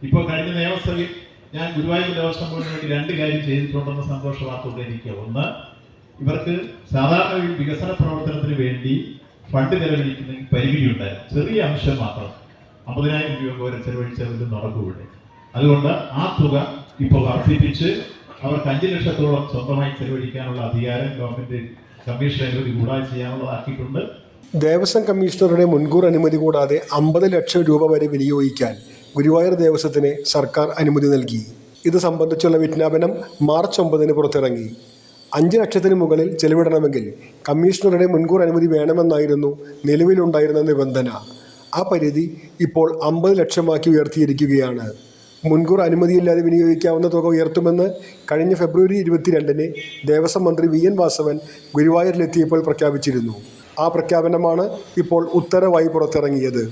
ഇപ്പോൾ കഴിഞ്ഞ നിയമസഭയിൽ ഞാൻ ഗുരുവായൂർ ദേവസ്വം ബോർഡിന് വേണ്ടി 2 കാര്യം ചെയ്തിട്ടുണ്ടെന്ന സന്തോഷ വാർത്തയോടെ എനിക്ക്. ഒന്ന്, ഇവർക്ക് സാധാരണ വികസന പ്രവർത്തനത്തിന് വേണ്ടി ഫണ്ട് ചെലവഴിക്കുന്നതിന് പരിമിതിയുണ്ടായിരുന്നു. ചെറിയ അംശം മാത്രം 50,000 രൂപ വരെ ചെലവഴിച്ചതിൽ നടക്കൂടെ. അതുകൊണ്ട് ആ തുക ഇപ്പോൾ വർദ്ധിപ്പിച്ച് അവർക്ക് 5 ലക്ഷത്തോളം സ്വന്തമായി ചെലവഴിക്കാനുള്ള അധികാരം ഗവൺമെന്റ് കമ്മീഷൻ അനുമതി കൂടാതെ ചെയ്യാനുള്ളതാക്കിയിട്ടുണ്ട്. ദേവസ്വം കമ്മീഷണറുടെ മുൻകൂർ അനുമതി കൂടാതെ 50 ലക്ഷം രൂപ വരെ വിനിയോഗിക്കാൻ ഗുരുവായൂർ ദേവസ്വത്തിന് സർക്കാർ അനുമതി നൽകി. ഇത് സംബന്ധിച്ചുള്ള വിജ്ഞാപനം മാർച്ച് 9 പുറത്തിറങ്ങി. 5 ലക്ഷത്തിന് മുകളിൽ ചെലവിടണമെങ്കിൽ കമ്മീഷണറുടെ മുൻകൂർ അനുമതി വേണമെന്നായിരുന്നു നിലവിലുണ്ടായിരുന്ന നിബന്ധന. ആ പരിധി ഇപ്പോൾ 50 ലക്ഷമാക്കി ഉയർത്തിയിരിക്കുകയാണ്. മുൻകൂർ അനുമതിയില്ലാതെ വിനിയോഗിക്കാവുന്ന തുക ഉയർത്തുമെന്ന് കഴിഞ്ഞ ഫെബ്രുവരി 22 ദേവസ്വം മന്ത്രി VN വാസവൻ ഗുരുവായൂരിലെത്തിയപ്പോൾ പ്രഖ്യാപിച്ചിരുന്നു. ആ പ്രഖ്യാപനമാണ് ഇപ്പോൾ ഉത്തരവായി പുറത്തിറങ്ങിയത്.